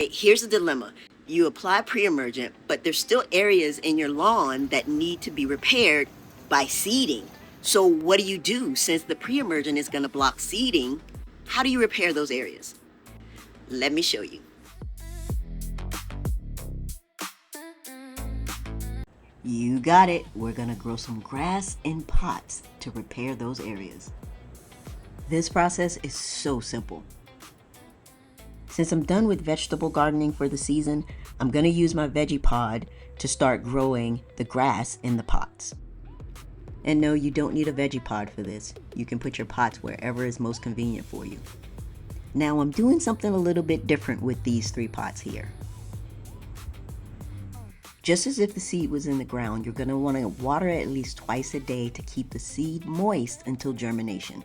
Here's the dilemma. You apply pre-emergent, but there's still areas in your lawn that need to be repaired by seeding. So what do you do since the pre-emergent is going to block seeding? How do you repair those areas? Let me show you. You got it. We're going to grow some grass in pots to repair those areas. This process is so simple. Since I'm done with vegetable gardening for the season, I'm going to use my veggie pod to start growing the grass in the pots. And no, you don't need a veggie pod for this. You can put your pots wherever is most convenient for you. Now I'm doing something a little bit different with these 3 pots here. Just as if the seed was in the ground, you're going to want to water at least twice a day to keep the seed moist until germination.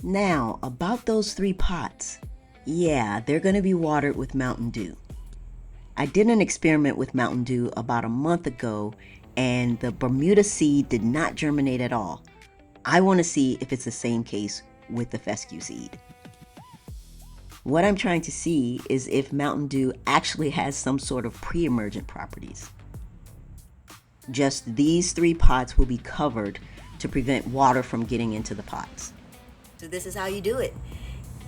Now, about those 3 pots, yeah, they're going to be watered with Mountain Dew. I did an experiment with Mountain Dew about a month ago, and the Bermuda seed did not germinate at all. I want to see if it's the same case with the fescue seed. What I'm trying to see is if Mountain Dew actually has some sort of pre-emergent properties. Just these 3 pots will be covered to prevent water from getting into the pots. So this is how you do it.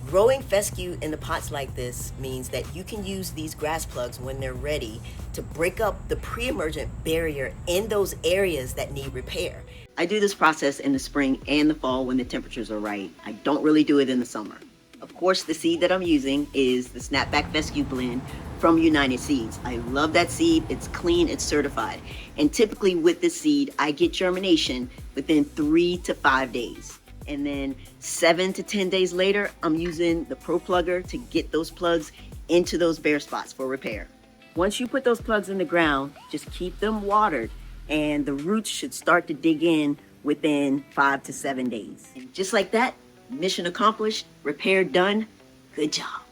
Growing fescue in the pots like this means that you can use these grass plugs when they're ready to break up the pre-emergent barrier in those areas that need repair. I do this process in the spring and the fall when the temperatures are right. I don't really do it in the summer. Of course, the seed that I'm using is the Snapback Fescue Blend from United Seeds. I love that seed. It's clean, it's certified. And typically with this seed, I get germination within 3 to 5 days. And then 7 to 10 days later, I'm using the Pro Plugger to get those plugs into those bare spots for repair. Once you put those plugs in the ground, just keep them watered and the roots should start to dig in within 5 to 7 days. And just like that, mission accomplished, repair done, good job.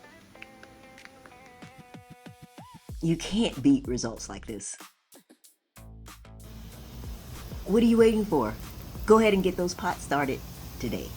You can't beat results like this. What are you waiting for? Go ahead and get those pots started today.